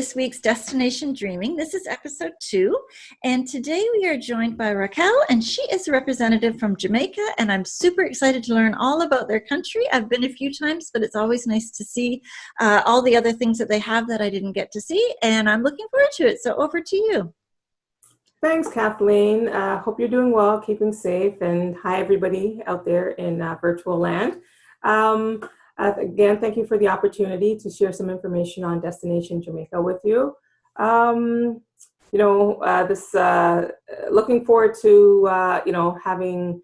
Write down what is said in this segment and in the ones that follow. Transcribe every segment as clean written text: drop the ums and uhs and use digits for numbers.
this week's Destination Dreaming. This is episode 2, and today we are joined by Racquel, and she is a representative from Jamaica, and I'm super excited to learn all about their country. I've been a few times, but it's always nice to see all the other things that they have that I didn't get to see, and I'm looking forward to it. So over to you. Thanks, Kathleen. Hope you're doing well, keeping safe, and hi everybody out there in virtual land. Again, thank you for the opportunity to share some information on Destination Jamaica with you. Looking forward to having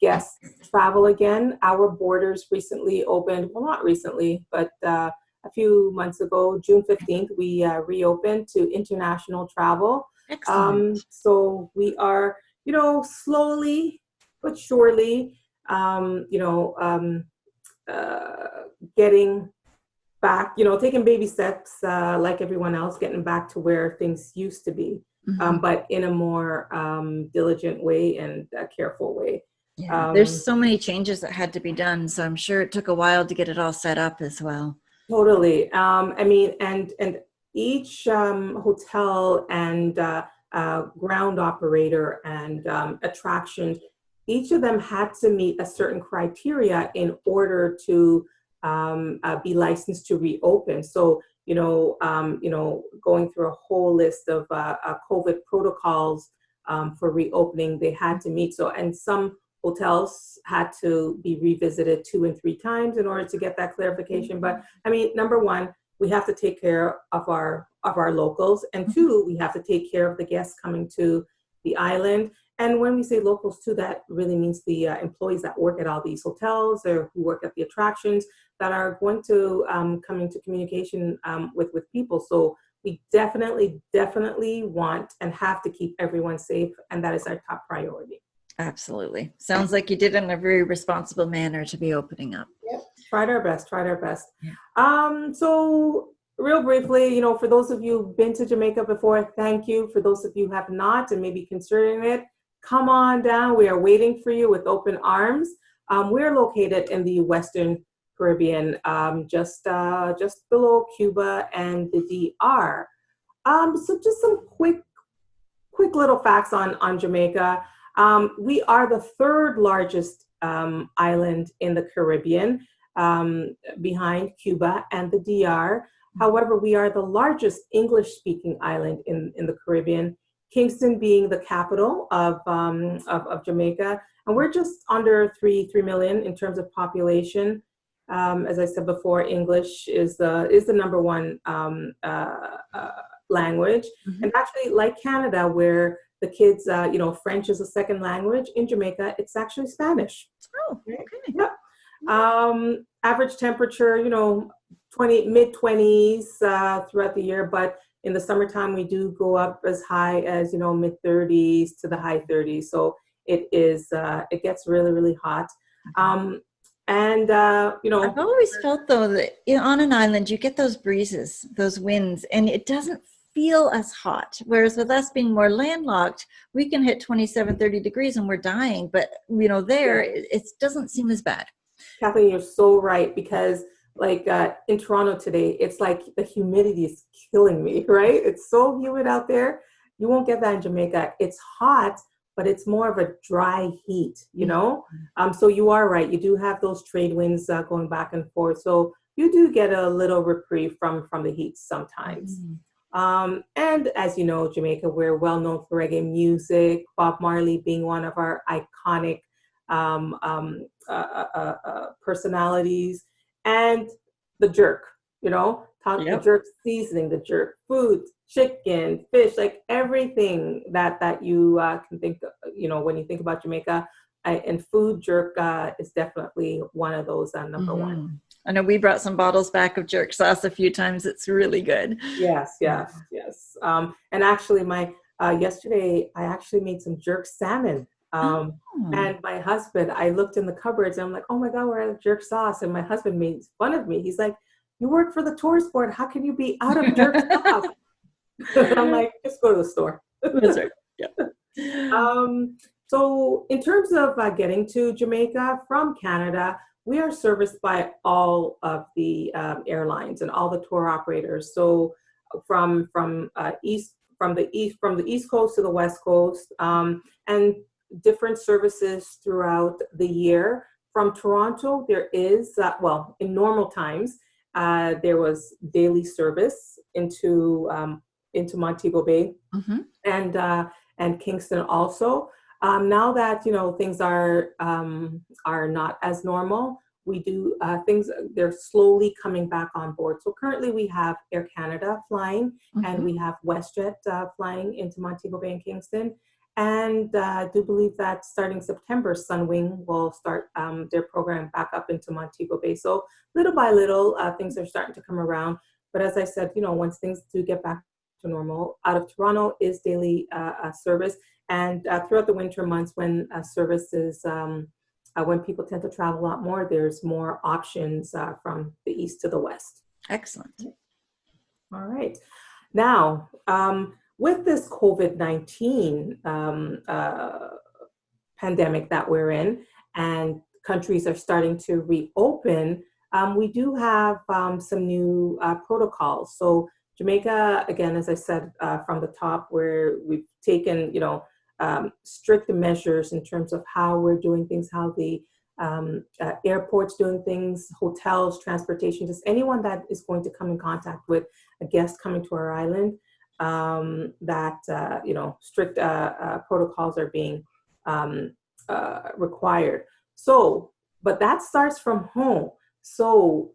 guests travel again. Our borders recently opened, well, not recently, but a few months ago, June 15th, we reopened to international travel. Excellent. So we are, slowly but surely, getting back, taking baby steps like everyone else, getting back to where things used to be, but in a more diligent way and careful way. Yeah, there's so many changes that had to be done, so I'm sure it took a while to get it all set up as well. Totally. And each hotel and ground operator and attraction, each of them had to meet a certain criteria in order to be licensed to reopen. So, going through a whole list of COVID protocols for reopening, they had to meet. So, and some hotels had to be revisited 2 and 3 times in order to get that clarification. But number one, we have to take care of our locals, and 2, we have to take care of the guests coming to the island. And when we say locals too, that really means the employees that work at all these hotels or who work at the attractions that are going to come into communication with people. So we definitely want and have to keep everyone safe, and that is our top priority. Absolutely. Sounds like you did it in a very responsible manner to be opening up. Yep. Tried our best. Yeah. So real briefly, for those of you who've been to Jamaica before, thank you. For those of you who have not and maybe considering it, come on down. We are waiting for you with open arms. We're located in the Western Caribbean, just below Cuba and the DR. So just some quick little facts on Jamaica. We are the 3rd largest island in the Caribbean, behind Cuba and the DR. However, we are the largest English-speaking island in the Caribbean, Kingston being the capital of Jamaica. And we're just under 3 million in terms of population. As I said before, English is the number one language. And actually, like Canada, where the kids, French is a second language, in Jamaica, it's actually Spanish. Oh, okay. Yep. Average temperature, mid-20s throughout the year, but in the summertime we do go up as high as mid-30s to the high 30s. So it gets really, really hot. I've always felt though that on an island you get those breezes, those winds, and it doesn't feel as hot. Whereas with us being more landlocked, we can hit 27, 30 degrees and we're dying. But there it doesn't seem as bad. Kathleen, you're so right, because in Toronto today, it's like the humidity is killing me, right? It's so humid out there. You won't get that in Jamaica. It's hot, but it's more of a dry heat, So you are right. You do have those trade winds going back and forth. So you do get a little reprieve from the heat sometimes. And as you know, Jamaica, we're well known for reggae music, Bob Marley being one of our iconic personalities, and the jerk, the jerk seasoning, the jerk food, chicken, fish, like everything that you can think of, when you think about Jamaica, and food. Jerk is definitely one of those number one. I know we brought some bottles back of jerk sauce a few times. It's really good. Yes. And actually yesterday I actually made some jerk salmon. And my husband, I looked in the cupboards and I'm like, oh my God, we're out of jerk sauce. And my husband made fun of me. He's like, you work for the tourist board. How can you be out of jerk sauce? I'm like, just go to the store. That's right. Yeah. So in terms of getting to Jamaica from Canada, we are serviced by all of the airlines and all the tour operators. So from the east coast to the west coast, and different services throughout the year. From Toronto, there is in normal times there was daily service into Montego Bay, Mm-hmm. And Kingston also. Now that things are not as normal, we do things. They're slowly coming back on board. So currently we have Air Canada flying, and Mm-hmm. we have WestJet flying into Montego Bay and Kingston. And I do believe that starting September, Sunwing will start their program back up into Montego Bay. So little by little, things are starting to come around. But as I said, once things do get back to normal, out of Toronto is daily service. And throughout the winter months, when service is, when people tend to travel a lot more, there's more options from the east to the west. Excellent. All right. Now, with this COVID-19 pandemic that we're in, and countries are starting to reopen, we do have some new protocols. So Jamaica, again, as I said from the top, where we've taken, strict measures in terms of how we're doing things, how the airports doing things, hotels, transportation, just anyone that is going to come in contact with a guest coming to our island, strict protocols are being required. So, but that starts from home. So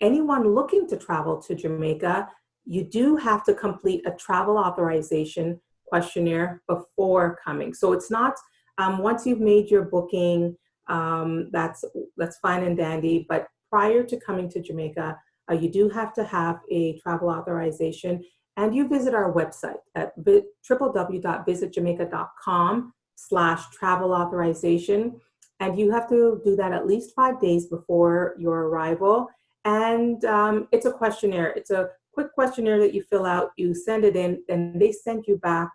anyone looking to travel to Jamaica, you do have to complete a travel authorization questionnaire before coming. So it's not, once you've made your booking, that's fine and dandy, but prior to coming to Jamaica, you do have to have a travel authorization, and you visit our website at www.visitjamaica.com/travel authorization. And you have to do that at least 5 days before your arrival. And it's a questionnaire. It's a quick questionnaire that you fill out, you send it in, and they send you back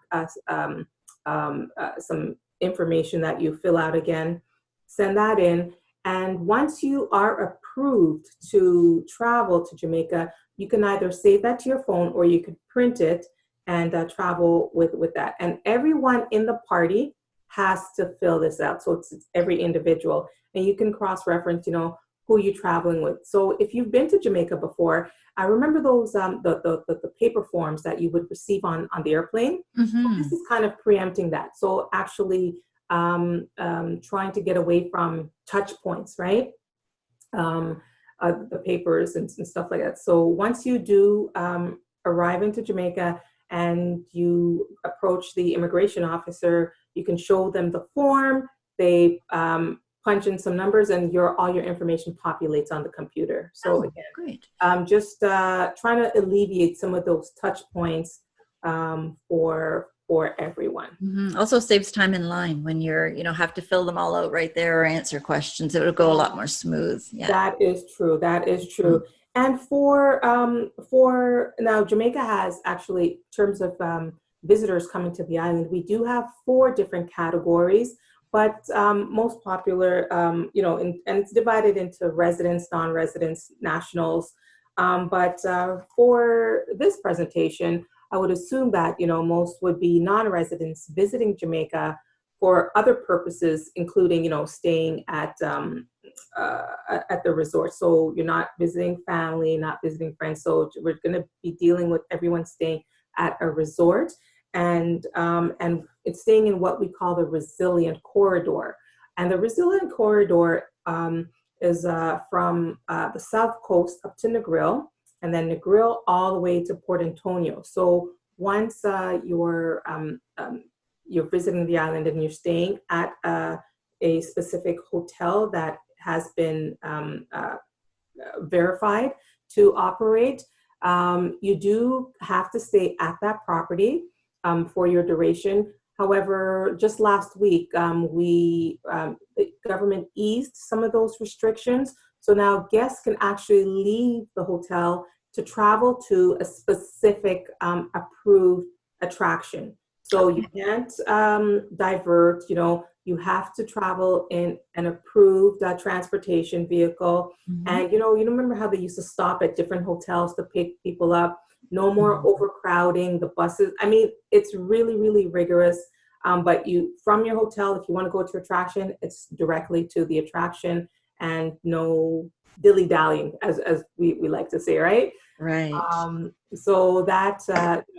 some information that you fill out again, send that in. And once you are approved to travel to Jamaica, you can either save that to your phone or you could print it and travel with that. And everyone in the party has to fill this out. So it's every individual. And you can cross-reference, who you're traveling with. So if you've been to Jamaica before, I remember those the paper forms that you would receive on the airplane. Mm-hmm. So this is kind of preempting that. So actually trying to get away from touch points, right? The papers and stuff like that. So once you do arrive into Jamaica and you approach the immigration officer, you can show them the form. They punch in some numbers, and all your information populates on the computer. So again, great. Just trying to alleviate some of those touch points for everyone. Mm-hmm. Also saves time in line when you're, have to fill them all out right there or answer questions. It would go a lot more smooth. Yeah. That is true. That is true. Mm-hmm. And for now, Jamaica has actually, in terms of visitors coming to the island, we do have 4 different categories. But most popular, and it's divided into residents, non-residents, nationals. But for this presentation, I would assume that, most would be non-residents visiting Jamaica for other purposes, including, staying at the resort. So you're not visiting family, not visiting friends. So we're going to be dealing with everyone staying at a resort. And it's staying in what we call the resilient corridor. And the resilient corridor is from the south coast up to Negril, and then Negril all the way to Port Antonio. So once you're visiting the island and you're staying at a specific hotel that has been verified to operate, you do have to stay at that property for your duration. However, just last week, the government eased some of those restrictions. So now guests can actually leave the hotel to travel to a specific approved attraction. So you can't divert, you have to travel in an approved transportation vehicle. Mm-hmm. And, you remember how they used to stop at different hotels to pick people up? no more overcrowding, the buses. I mean, it's really, really rigorous. But you, from your hotel, if you want to go to attraction, it's directly to the attraction and no dilly-dallying, as we like to say, right? Right. So that,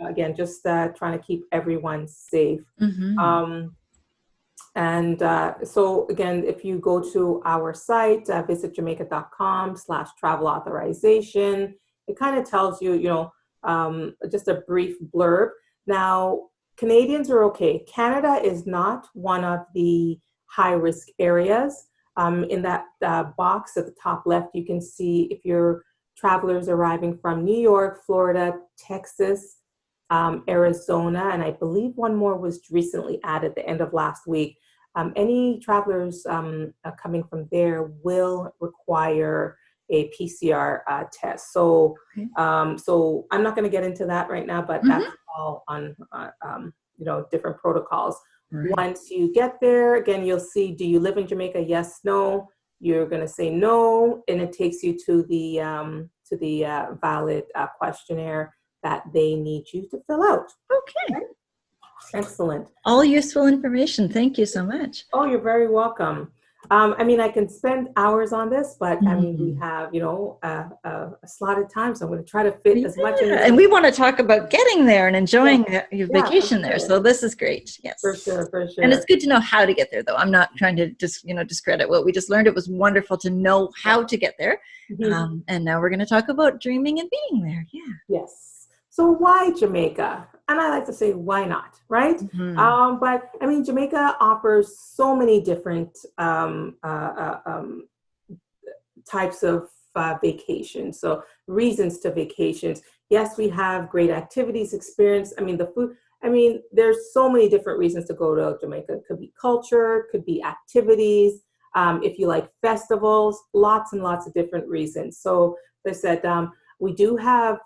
again, just trying to keep everyone safe. Mm-hmm. So again, if you go to our site, visit jamaica.com/travel authorization, it kind of tells you, just a brief blurb. Now, Canadians are okay. Canada is not one of the high risk areas. In that box at the top left, you can see if your travelers arriving from New York, Florida, Texas, Arizona, and I believe one more was recently added the end of last week. Any travelers coming from there will require a PCR test. So, so I'm not going to get into that right now, but that's all on different protocols. Right. Once you get there, again, you'll see, do you live in Jamaica? Yes, no. You're going to say no, and it takes you to the valid questionnaire that they need you to fill out. Okay. Right? Excellent. All useful information. Thank you so much. Oh, you're very welcome. I mean, I can spend hours on this, but I mean, we have, a slotted time, so I'm going to try to fit as much in. And we want to talk about getting there and enjoying your vacation there. Sure. So this is great. Yes, for sure. And it's good to know how to get there, though. I'm not trying to discredit what we just learned. It was wonderful to know how to get there. And now we're going to talk about dreaming and being there. Yeah. Yes. So why Jamaica? And I like to say, why not, right? But I mean, Jamaica offers so many different types of vacations. So reasons to vacations. Yes, we have great activities, experience. I mean, the food. I mean, there's so many different reasons to go to Jamaica. It could be culture, could be activities. If you like festivals, lots and lots of different reasons. So they said we do have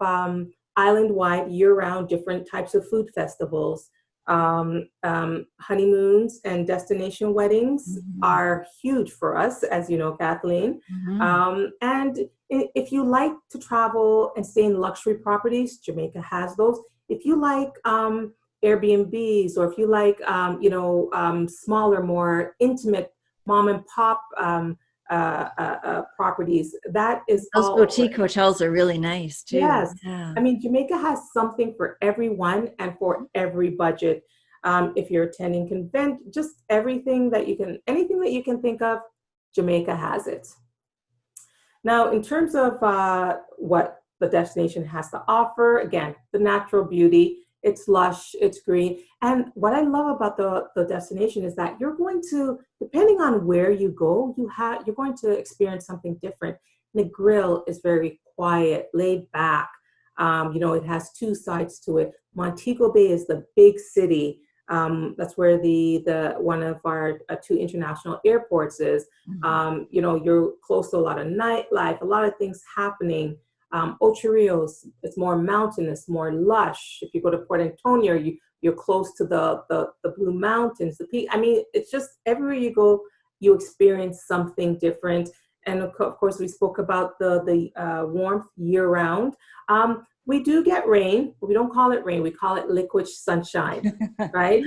island-wide, year-round, different types of food festivals. Honeymoons and destination weddings are huge for us, as you know, Kathleen. And if you like to travel and stay in luxury properties, Jamaica has those. If you like Airbnbs, or if you like, smaller, more intimate mom and pop properties, that is those all boutique hotels are really nice too. Yes. Yeah. I mean, Jamaica has something for everyone and for every budget. If you're attending convent, just anything that you can think of, Jamaica has it. Now, in terms of what the destination has to offer, again, the natural beauty, it's lush, it's green. And what I love about the destination is that you're going to, depending on where you go, you're going to experience something different. Negril is very quiet, laid back. It has two sides to it. Montego Bay is the big city. That's where the one of our two international airports is. You're close to a lot of nightlife, a lot of things happening. Ocho Rios, it's more mountainous, more lush. If you go to Port Antonio, you're close to the Blue Mountains, the peak. I mean, it's just everywhere you go, you experience something different. And of course, we spoke about the warmth year round. We do get rain, but we don't call it rain. We call it liquid sunshine, right?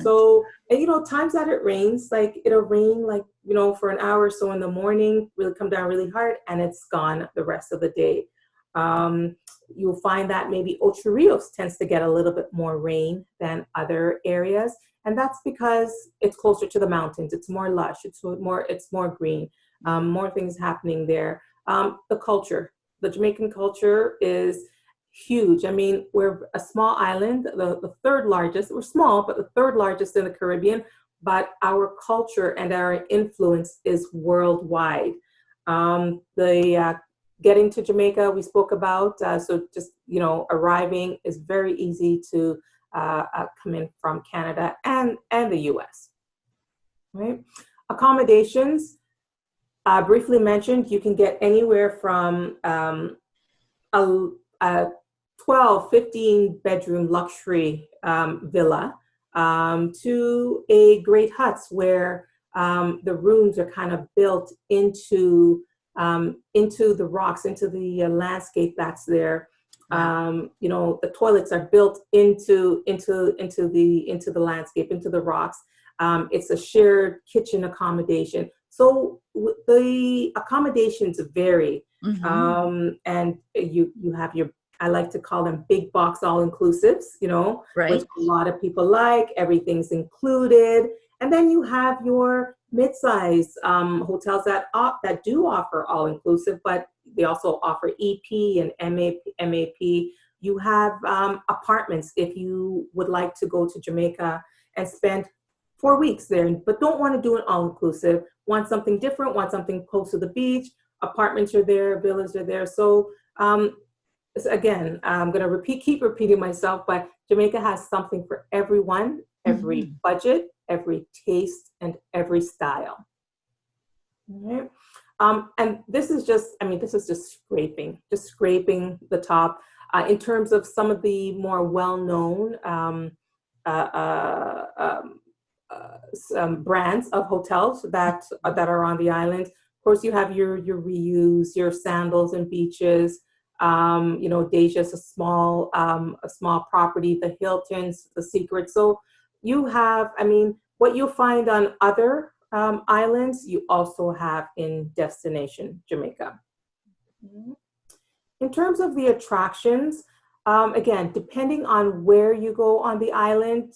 So, and times that it rains, like it'll rain like, for an hour or so in the morning, really come down really hard, and it's gone the rest of the day. You'll find that maybe Ocho Rios tends to get a little bit more rain than other areas. And that's because it's closer to the mountains. It's more lush. It's more green. More things happening there. The culture. The Jamaican culture is huge. I mean, we're a small island, the third largest. We're small, but the third largest in the Caribbean. But our culture and our influence is worldwide. Getting to Jamaica, we spoke about. So just, arriving is very easy to come in from Canada and the US. Right? Accommodations. Briefly mentioned, you can get anywhere from a 12, 15 bedroom luxury villa to a great huts where the rooms are kind of built into the rocks, into the landscape that's there. Wow. The toilets are built into the landscape, into the rocks. It's a shared kitchen accommodation. So the accommodations vary, Mm-hmm. and you have your, I like to call them big box all inclusives, which Right. a lot of people like. Everything's included, and then you have your mid-size hotels that do offer all inclusive, but they also offer EP and MAP. You have apartments if you would like to go to Jamaica and spend 4 weeks there, but don't want to do an all inclusive. Want something different? Want something close to the beach? Apartments are there, villas are there. So again, I'm going to keep repeating myself, but Jamaica has something for everyone, every Mm-hmm. budget, every taste, and every style. All right. And this is just, I mean, this is just scraping the top. In terms of some of the more well-known uh, uh, um, some brands of hotels that are on the island. Of course, you have your Reuse, your Sandals and Beaches. Deja's a small property. The Hiltons, the Secret. So you have, I mean, what you'll find on other islands, you also have in destination Jamaica. In terms of the attractions, again, depending on where you go on the island,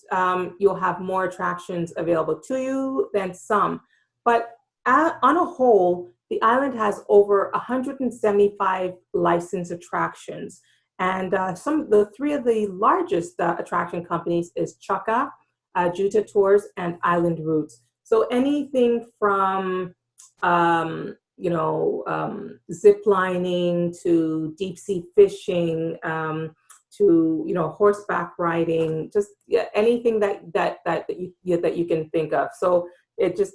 you'll have more attractions available to you than some. But on a whole, the island has over 175 licensed attractions. And the three of the largest attraction companies is Chaka, Juta Tours, and Island Routes. So anything from zip lining to deep sea fishing, to horseback riding, just anything that you can think of. So it just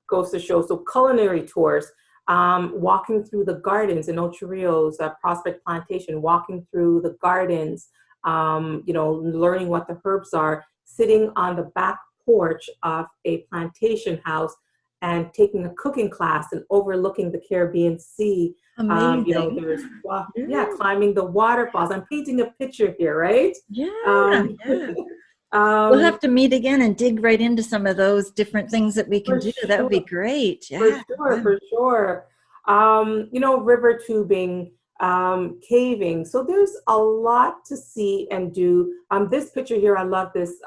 goes to show. So culinary tours, walking through the gardens in Ocho Rios, Prospect Plantation, walking through the gardens, learning what the herbs are, sitting on the back porch of a plantation house and taking a cooking class and overlooking the Caribbean Sea. Amazing. There's, Yeah. climbing the waterfalls. I'm painting a picture here, right? Yeah. Um, Yeah. We'll have um, to meet again and dig right into some of those different things that we can for do. That would be sure, great. for Yeah. sure, Wow. for sure. River tubing, caving. So there's a lot to see and do. This picture here, I love this.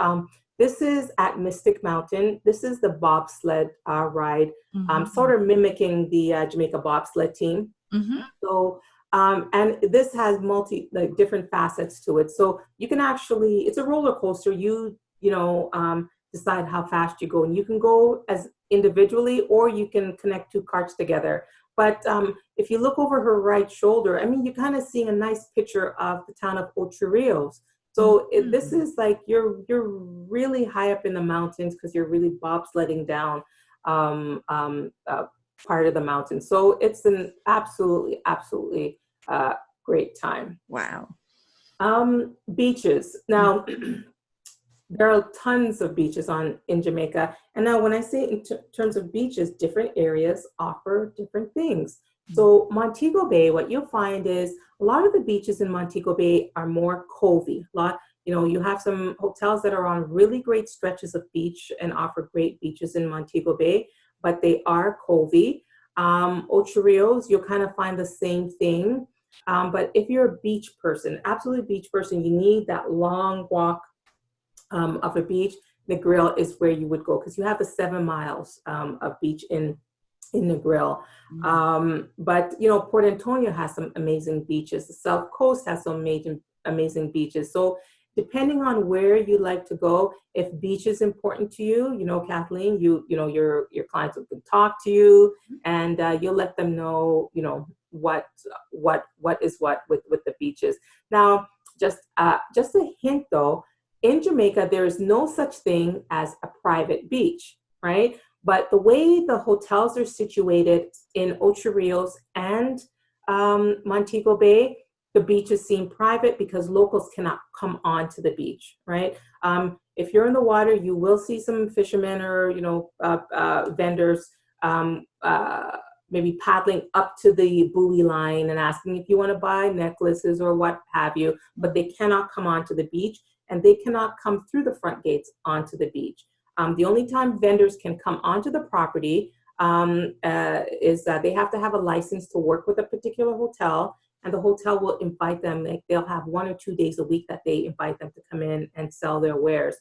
This is at Mystic Mountain. This is the bobsled ride, Mm-hmm. sort of mimicking the Jamaica bobsled team. Mm-hmm. So, and this has different facets to it. So you can actually, it's a roller coaster. Decide how fast you go, and you can go as individually, or you can connect two carts together. But if you look over her right shoulder, I mean, you're kind of seeing a nice picture of the town of Ocho Rios. So this Mm-hmm. is like you're really high up in the mountains because you're really bobsledding down um, um, uh, part of the mountain. So it's an absolutely uh, great time. Wow. Beaches. Now, there are tons of beaches in Jamaica. And now when I say in terms of beaches, different areas offer different things. So Montego Bay, what you'll find is a lot of the beaches in Montego Bay are more covey. You have some hotels that are on really great stretches of beach and offer great beaches in Montego Bay, but they are covey. Ocho Rios, you'll kind of find the same thing. But if you're a beach person, absolute beach person, you need that long walk of a beach. Negril is where you would go because you have the 7 miles of beach in Negril. But Port Antonio has some amazing beaches. The South Coast has some amazing beaches. So depending on where you like to go, if beach is important to you, Kathleen, your clients will talk to you, and you'll let them know, what is what with the beaches. Now, just a hint though, in Jamaica, there is no such thing as a private beach, right? But the way the hotels are situated in Ocho Rios and Montego Bay, the beaches seem private because locals cannot come onto the beach, right? If you're in the water, you will see some fishermen or vendors, maybe paddling up to the buoy line and asking if you want to buy necklaces or what have you, but they cannot come onto the beach, and they cannot come through the front gates onto the beach. The only time vendors can come onto the property is that they have to have a license to work with a particular hotel, and the hotel will invite them. Like, they'll have 1 or 2 days a week that they invite them to come in and sell their wares.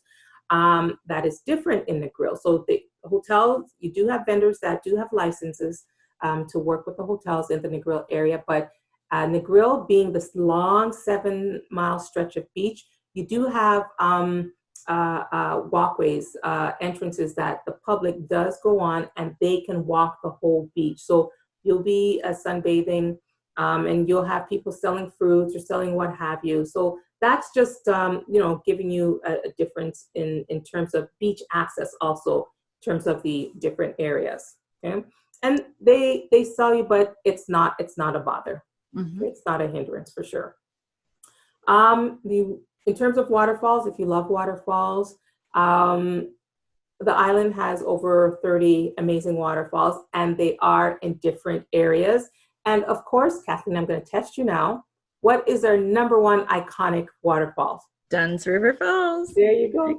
That is different in Negril. So the hotels, you do have vendors that do have licenses to work with the hotels in the Negril area, but Negril being this long 7-mile stretch of beach, you do have walkways, entrances that the public does go on, and they can walk the whole beach. So you'll be sunbathing, and you'll have people selling fruits or selling what have you. So that's just giving you a difference in terms of beach access, also in terms of the different areas. Okay, and they sell you, but it's not a bother. Mm-hmm. It's not a hindrance for sure. In terms of waterfalls, if you love waterfalls, the island has over 30 amazing waterfalls, and they are in different areas. And of course, Kathleen, I'm going to test you now. What is our #1 iconic waterfall? Dunn's River Falls. There you go.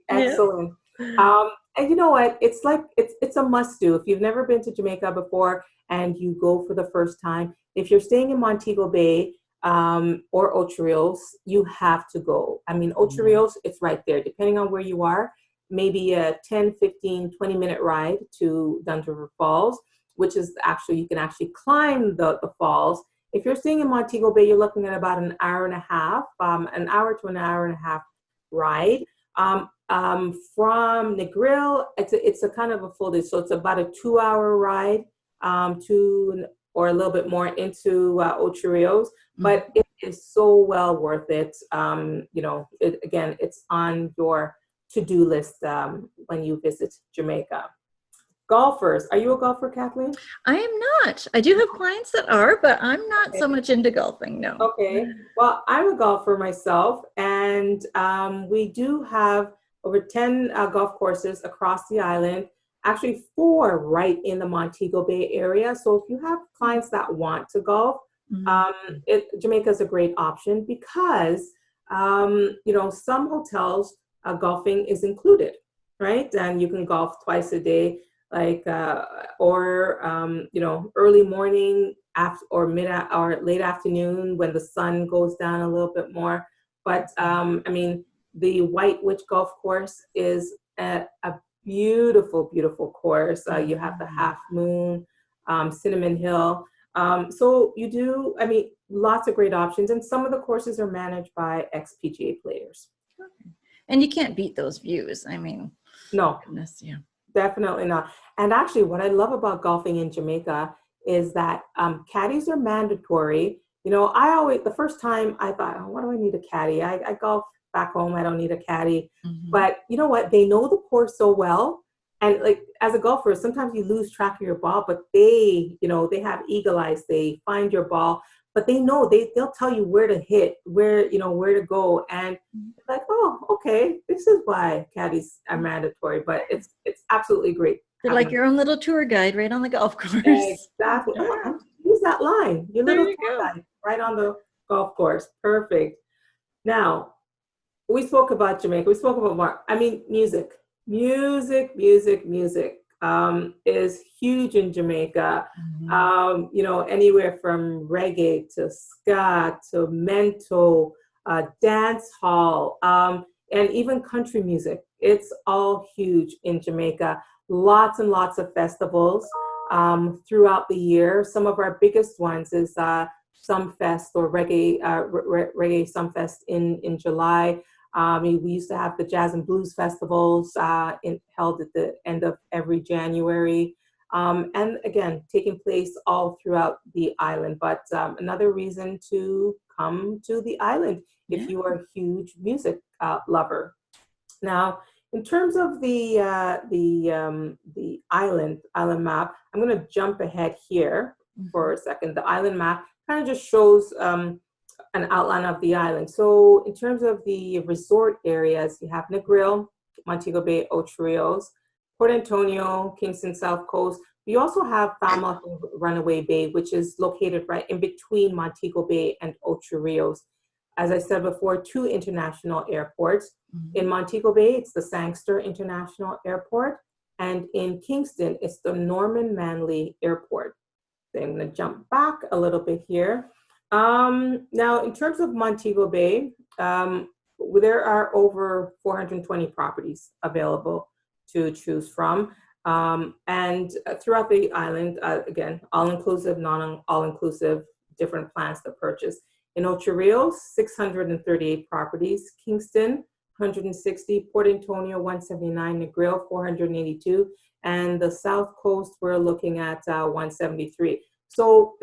Excellent. Yep. And you know what? It's like it's a must do. If you've never been to Jamaica before and you go for the first time, if you're staying in Montego Bay or Ocho Rios, you have to go. I mean, Ocho Rios, it's right there. Depending on where you are, maybe a 10, 15, 20-minute ride to Dunn's River Falls, which is actually, you can actually climb the falls. If you're staying in Montego Bay, you're looking at about an hour and a half, an hour to an hour and a half ride. From Negril, it's a kind of a full day, so it's about a 2-hour ride or a little bit more into Ocho Rios, but it is so well worth it. It's on your to-do list when you visit Jamaica. Golfers. Are you a golfer, Kathleen? I am not. I do have clients that are, but I'm not so much into golfing, no. Okay. Well, I'm a golfer myself, and we do have over 10 golf courses across the island, actually 4 right in the Montego Bay area. So if you have clients that want to golf, Jamaica is a great option because, some hotels, golfing is included, right? And you can golf twice a day. Early morning or late afternoon when the sun goes down a little bit more. But the White Witch Golf Course is a beautiful, beautiful course. You have the Half Moon, Cinnamon Hill. So you do, lots of great options. And some of the courses are managed by ex-PGA players. Okay. And you can't beat those views. No. Goodness, yeah. Definitely not. And actually, what I love about golfing in Jamaica is that caddies are mandatory. The first time I thought, oh, what do I need a caddy? I golf back home. I don't need a caddy. Mm-hmm. But you know what? They know the course so well. And as a golfer, sometimes you lose track of your ball, but they have eagle eyes. They find your ball, but they know they'll tell you where to hit, where to go. And it's like, oh, okay, this is why caddies are mandatory, but it's absolutely great. They're like your own little tour guide right on the golf course. Exactly. Oh, use that line. Your little tour guide right on the golf course. Perfect. Now, we spoke about Jamaica. We spoke about music. Music is huge in Jamaica. Mm-hmm. Anywhere from reggae to ska to mento, dance hall, and even country music. It's all huge in Jamaica. Lots and lots of festivals throughout the year. Some of our biggest ones is Sumfest or Reggae Sumfest in July. We used to have the Jazz and Blues festivals held at the end of every January. And again, taking place all throughout the island. But another reason to come to the island if you are a huge music lover. Now, in terms of the island map, I'm going to jump ahead here for a second. The island map kind of just shows an outline of the island. So in terms of the resort areas, you have Negril, Montego Bay, Ocho Rios, Port Antonio, Kingston South Coast. You also have Falmouth and Runaway Bay, which is located right in between Montego Bay and Ocho Rios. As I said before, two international airports. Mhm. In Montego Bay, it's the Sangster International Airport, and in Kingston, it's the Norman Manley Airport. So I'm going to jump back a little bit here. Now, in terms of Montego Bay, there are over 420 properties available to choose from. And throughout the island, again, all-inclusive, non-all-inclusive, different plans to purchase. In Ocho Rios, 638 properties. Kingston, 160. Port Antonio, 179. Negril, 482. And the South Coast, we're looking at 173. So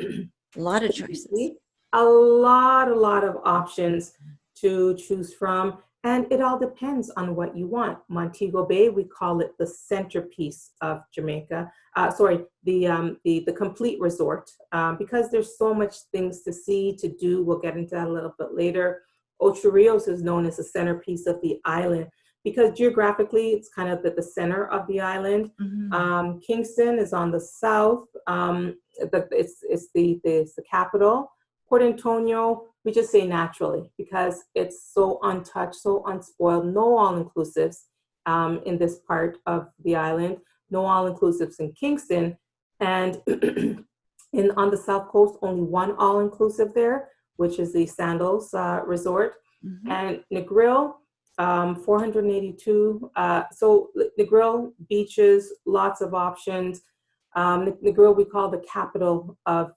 A lot of choices. a lot of options to choose from. And it all depends on what you want. Montego Bay, we call it the centerpiece of Jamaica. The complete resort, because there's so much things to see, to do. We'll get into that a little bit later. Ocho Rios is known as the centerpiece of the island because geographically it's kind of at the center of the island. Mm-hmm. Kingston is on the south. It's the capital. Port Antonio, we just say naturally because it's so untouched, so unspoiled, no all-inclusives in this part of the island, no all-inclusives in Kingston. And on the South Coast, only one all-inclusive there, which is the Sandals Resort. Mm-hmm. And Negril, 482. So Negril, beaches, lots of options. Negril, we call the capital of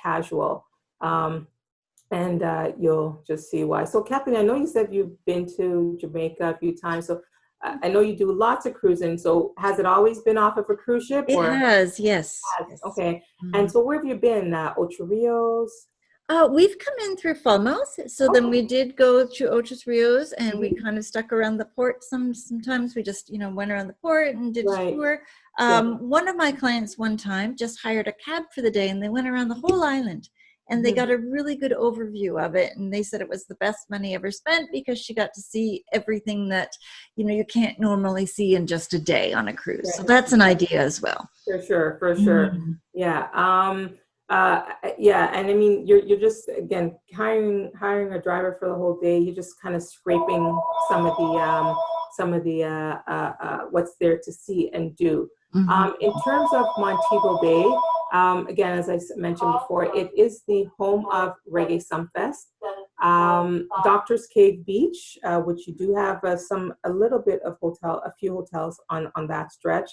casual. And you'll just see why. So Kathleen, I know you said you've been to Jamaica a few times. So I know you do lots of cruising. So has it always been off of a cruise ship? It has, yes. Yes. Okay. Mm-hmm. And so where have you been? Ocho Rios? We've come in through Falmouth, so then we did go to Ocho Rios, and we kind of stuck around the port. Sometimes we just, went around the port and did a tour. One of my clients one time just hired a cab for the day, and they went around the whole island, and they got a really good overview of it. And they said it was the best money ever spent because she got to see everything that, you can't normally see in just a day on a cruise. Right. So that's an idea as well. For sure. Mm-hmm. Yeah. And I mean, you're just, again, hiring a driver for the whole day. You're just kind of scraping some of the what's there to see and do. Mm-hmm. In terms of Montego Bay, again, as I mentioned before, it is the home of Reggae Sumfest. Doctor's Cave Beach, which you do have a little bit of a few hotels on that stretch.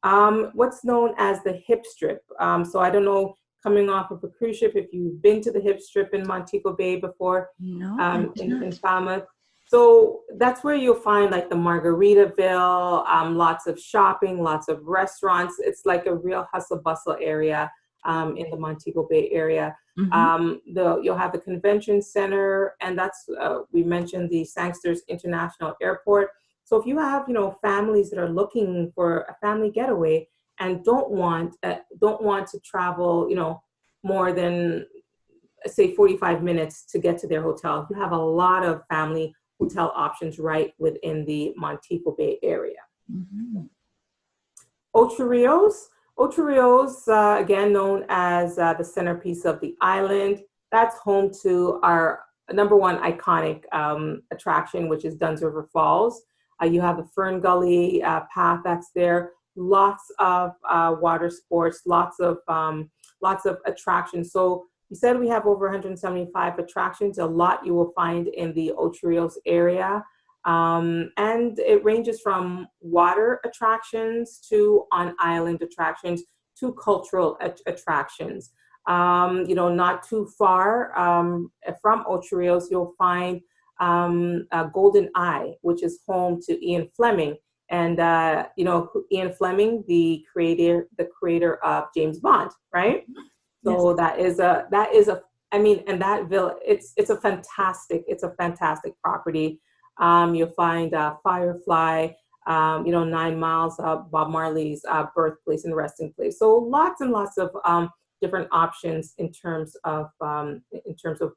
What's known as the Hip Strip. So I don't know, coming off of a cruise ship, if you've been to the Hip Strip in Montego Bay before, no, in Falmouth. So that's where you'll find like the Margaritaville, lots of shopping, lots of restaurants. It's like a real hustle bustle area in the Montego Bay area. Mm-hmm. You'll have the convention center, and that's we mentioned the Sangsters International Airport. So if you have families that are looking for a family getaway and don't want to travel more than say 45 minutes to get to their hotel, you have a lot of family hotel options right within the Montego Bay area. Mm-hmm. Ocho Rios, again known as the centerpiece of the island. That's home to our number one iconic attraction, which is Dunn's River Falls. You have the Fern Gully path that's there. Lots of water sports, lots of attractions. So you said we have over 175 attractions. A lot you will find in the Ocho Rios area. And it ranges from water attractions to on-island attractions to cultural attractions. Not too far from Ocho Rios, you'll find Golden Eye, which is home to Ian Fleming. And Ian Fleming, the creator of James Bond, right? So yes. And that villa, it's a fantastic property. You'll find Firefly, 9 Miles, Bob Marley's birthplace and resting place. So lots and lots of different options in terms of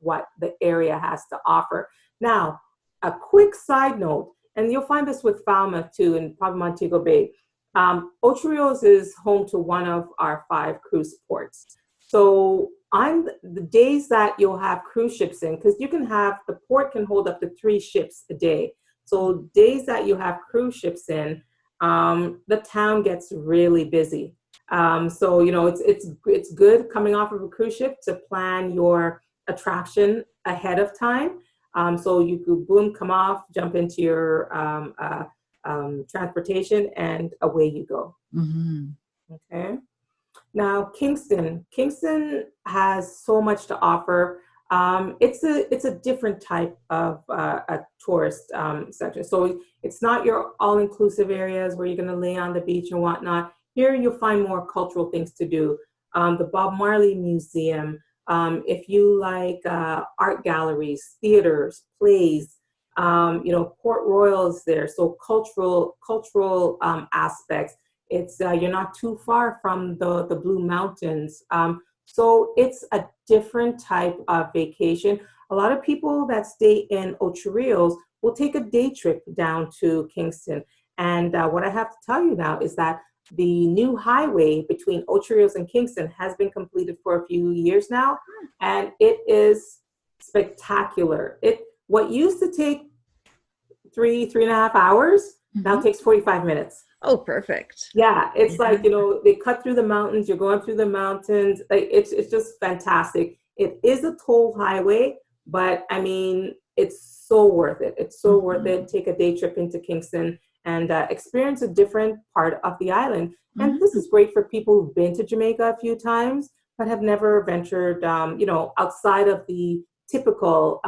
what the area has to offer. Now, a quick side note, and you'll find this with Falmouth too, and probably Montego Bay. Ocho Rios is home to one of our 5 cruise ports. So on the days that you'll have cruise ships in, because the port can hold up to 3 ships a day. So days that you have cruise ships in, the town gets really busy. So it's good coming off of a cruise ship to plan your attraction ahead of time. So you could boom, come off, jump into your transportation, and away you go. Mm-hmm. Okay. Now, Kingston has so much to offer. It's a different type of a tourist section. So it's not your all-inclusive areas where you're going to lay on the beach and whatnot. Here you'll find more cultural things to do. The Bob Marley Museum. If you like art galleries, theaters, plays, Port Royal is there. So cultural aspects. It's you're not too far from the Blue Mountains. So it's a different type of vacation. A lot of people that stay in Ocho Rios will take a day trip down to Kingston. And what I have to tell you now is that the new highway between Ocho Rios and Kingston has been completed for a few years now, and it is spectacular. What used to take 3.5 hours now takes 45 minutes. Oh, perfect. Yeah, it's like, they cut through the mountains, you're going through the mountains. It's just fantastic. It is a toll highway, but I mean, it's so worth it. It's so worth it. Take a day trip into Kingston and experience a different part of the island. And this is great for people who've been to Jamaica a few times, but have never ventured, outside of the typical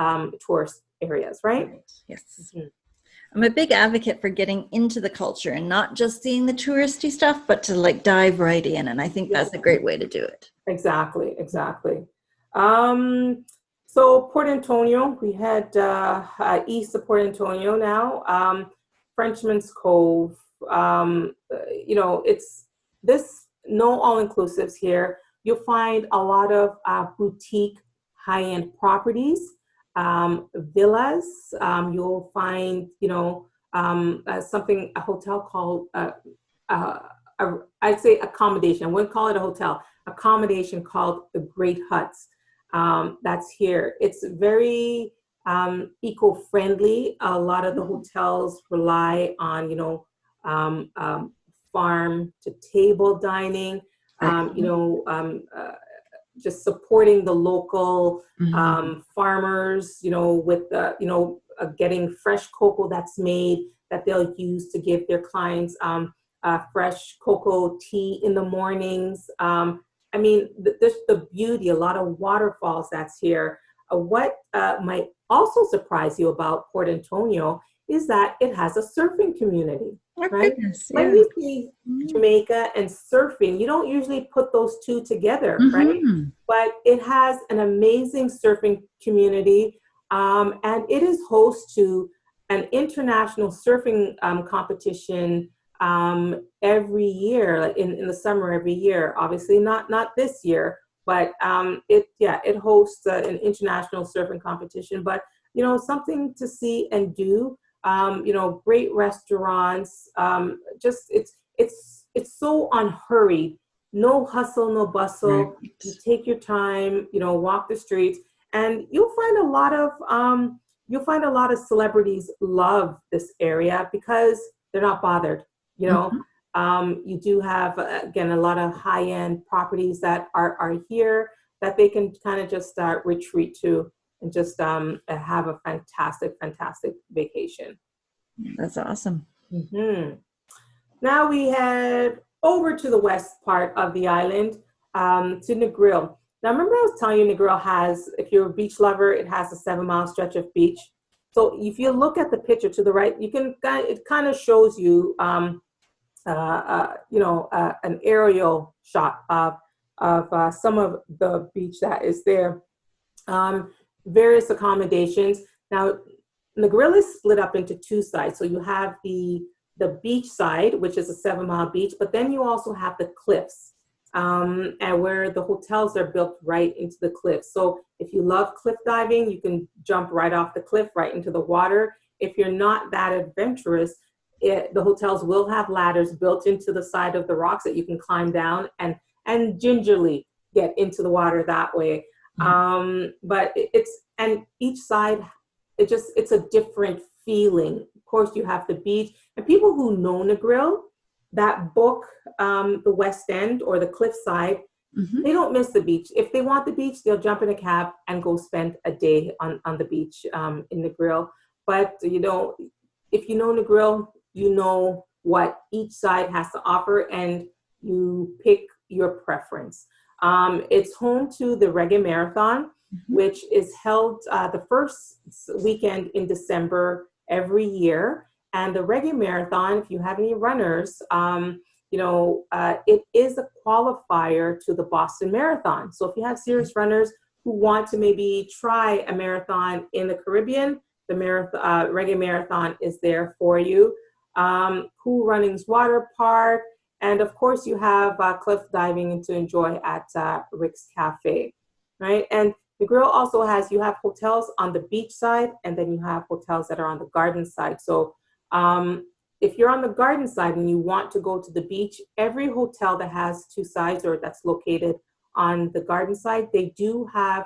tourist areas, right? Yes. Mm-hmm. I'm a big advocate for getting into the culture and not just seeing the touristy stuff, but to like dive right in. And I think that's a great way to do it. Exactly. So Port Antonio, we had east of Port Antonio now, Frenchman's Cove. It's this no all-inclusives here. You'll find a lot of boutique high-end properties. Villas, you'll find, a hotel called, I'd say accommodation. I wouldn't call it a hotel, accommodation called the Great Huts. That's here. It's very eco-friendly. A lot of the hotels rely on, farm to table dining, just supporting the local farmers, with getting fresh cocoa that's made that they'll use to give their clients fresh cocoa tea in the mornings. The beauty, a lot of waterfalls that's here. What might also surprise you about Port Antonio is that it has a surfing community. Oh, right? Goodness, yeah. When you see Jamaica and surfing, you don't usually put those two together, right? But it has an amazing surfing community, and it is host to an international surfing competition every year, like in the summer every year. Obviously, not this year, but it hosts an international surfing competition. But something to see and do. Great restaurants. It's so unhurried. No hustle, no bustle. Right. You take your time. Walk the streets, and you'll find a lot of celebrities love this area because they're not bothered. You do have again a lot of high-end properties that are here that they can kind of just retreat to and just have a fantastic vacation. That's awesome. Now we head over to the west part of the island, to Negril. Now remember I was telling you Negril has, if you're a beach lover, it has a 7-mile stretch of beach. So if you look at the picture to the right, it kind of shows you an aerial shot of some of the beach that is there. Various accommodations. Now, Negril is split up into 2 sides. So you have the beach side, which is a 7-mile beach, but then you also have the cliffs, and where the hotels are built right into the cliffs. So if you love cliff diving, you can jump right off the cliff right into the water. If you're not that adventurous, the hotels will have ladders built into the side of the rocks that you can climb down and gingerly get into the water that way. But and each side, it's a different feeling. Of course, you have the beach, and people who know Negril, that book, the West End or the cliffside, they don't miss the beach. If they want the beach, they'll jump in a cab and go spend a day on the beach in Negril. But if you know Negril, you know what each side has to offer, and you pick your preference. It's home to the Reggae Marathon, which is held the first weekend in December every year. And the Reggae Marathon, if you have any runners, it is a qualifier to the Boston Marathon. So if you have serious runners who want to maybe try a marathon in the Caribbean, the Reggae Marathon is there for you. Cool Runnings Water Park, and of course you have cliff diving to enjoy at Rick's Cafe, right? And the grill also you have hotels on the beach side, and then you have hotels that are on the garden side. So if you're on the garden side and you want to go to the beach, every hotel that has two sides or that's located on the garden side, they do have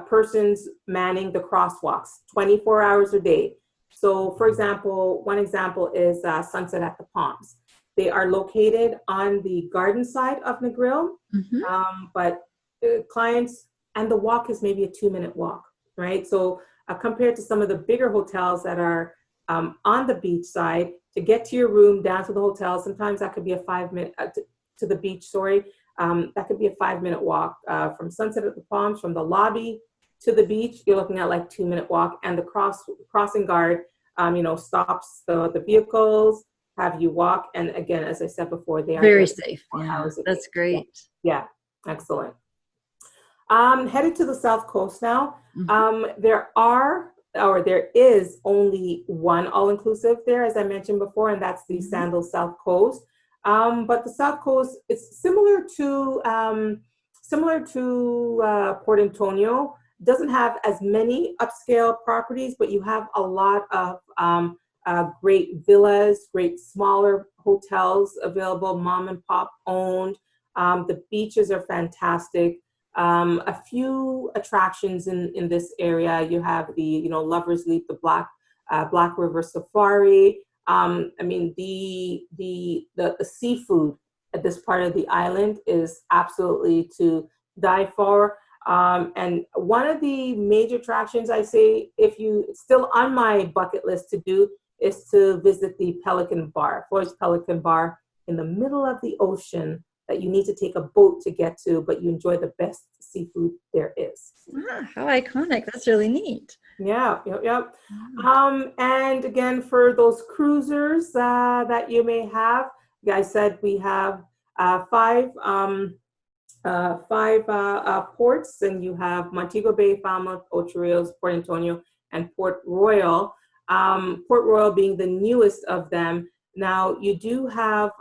persons manning the crosswalks 24 hours a day. So for example, one example is Sunset at the Palms. They are located on the garden side of Negril, but clients, and the walk is maybe a 2-minute walk, right? So compared to some of the bigger hotels that are on the beach side, to get to your room, down to the hotel, sometimes that could be a 5-minute, to the beach, sorry, that could be a 5-minute walk. From Sunset at the Palms, from the lobby to the beach, you're looking at like 2-minute walk, and the crossing guard, stops the vehicles, have you walk, and again, as I said before, they are very safe. Yeah, that's great. Yeah, excellent. Headed to the South Coast now. There is only one all-inclusive there, as I mentioned before, and that's the Sandals South Coast. But the South Coast is similar to Port Antonio. Doesn't have as many upscale properties, but you have a lot of great villas, great smaller hotels available, mom and pop owned. The beaches are fantastic. A few attractions in this area. You have the Lovers Leap, the Black River Safari. The seafood at this part of the island is absolutely to die for. And one of the major attractions, I say, it's still on my bucket list to do, is to visit the Pelican Bar, Floyd's Pelican Bar, in the middle of the ocean, that you need to take a boat to get to, but you enjoy the best seafood there is. How iconic. That's really neat. Yeah. And again, for those cruisers that you may have, like I said, we have five ports, and you have Montego Bay, Falmouth, Ocho Rios, Port Antonio, and Port Royal. Port Royal being the newest of them. Now you do have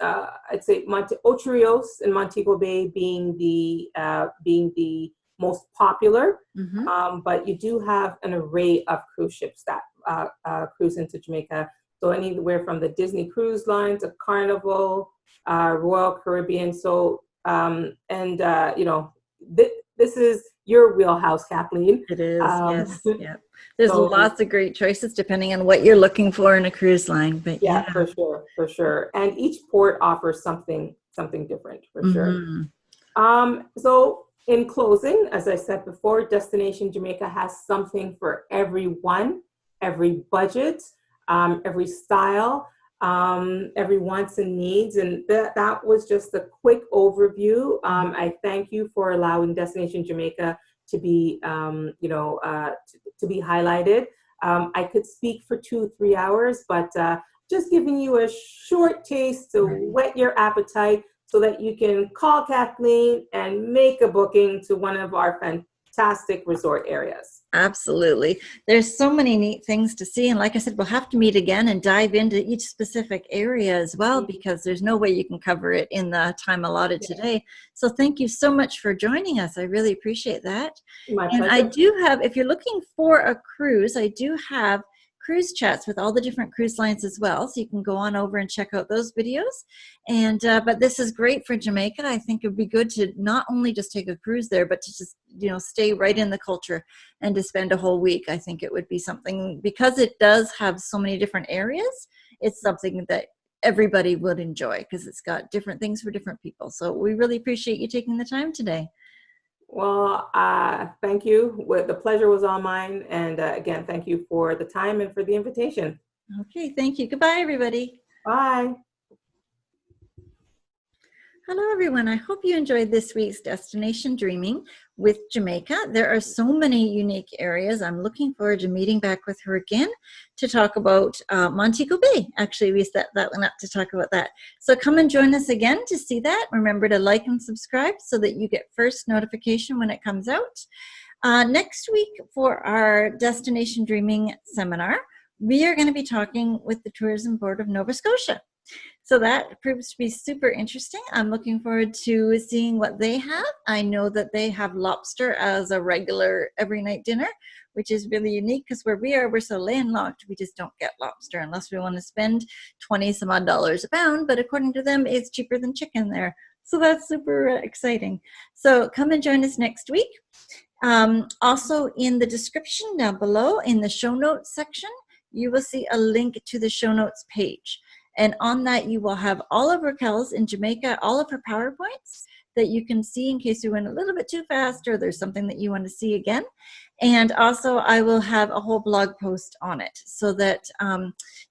I'd say Ocho Rios and Montego Bay being the most popular, but you do have an array of cruise ships that cruise into Jamaica. So anywhere from the Disney Cruise Line to Carnival, Royal Caribbean. So this is your wheelhouse, Kathleen. It is, yes. Yeah. There's lots of great choices depending on what you're looking for in a cruise line. But yeah, for sure. And each port offers something different, for sure. So in closing, as I said before, Destination Jamaica has something for everyone, every budget, every style, every wants and needs. And that was just a quick overview. I thank you for allowing Destination Jamaica to be, to be highlighted. I could speak for 2-3 hours, but just giving you a short taste to whet your appetite so that you can call Kathleen and make a booking to one of our fantastic resort areas. Absolutely. There's so many neat things to see. And like I said, we'll have to meet again and dive into each specific area as well, because there's no way you can cover it in the time allotted today. So thank you so much for joining us. I really appreciate that. My and pleasure. I do have, if you're looking for a cruise, I do have cruise chats with all the different cruise lines as well. So you can go on over and check out those videos. And but this is great for Jamaica. I think it would be good to not only just take a cruise there, but to just, you know, stay right in the culture and to spend a whole week. I think it would be something, because it does have so many different areas. It's something that everybody would enjoy because it's got different things for different people. So we really appreciate you taking the time today. Well, thank you. The pleasure was all mine. And again, thank you for the time and for the invitation. Okay, thank you. Goodbye, everybody. Bye. Hello, everyone. I hope you enjoyed this week's Destination Dreaming with Jamaica. There are so many unique areas. I'm looking forward to meeting back with her again to talk about Montego Bay. Actually, we set that one up to talk about that. So come and join us again to see that. Remember to like and subscribe so that you get first notification when it comes out. Next week for our Destination Dreaming seminar, we are going to be talking with the Tourism Board of Nova Scotia. So that proves to be super interesting. I'm looking forward to seeing what they have. I know that they have lobster as a regular every night dinner, which is really unique because where we are, we're so landlocked, we just don't get lobster unless we want to spend 20 some odd dollars a pound. But according to them, it's cheaper than chicken there. So that's super exciting. So come and join us next week. Also in the description down below in the show notes section, you will see a link to the show notes page. And on that, you will have all of Racquel's in Jamaica, all of her PowerPoints that you can see in case you went a little bit too fast or there's something that you want to see again. And also, I will have a whole blog post on it so that,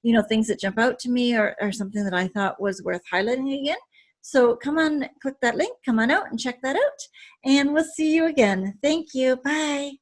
you know, things that jump out to me or something that I thought was worth highlighting again. So come on, click that link, come on out and check that out. And we'll see you again. Thank you. Bye.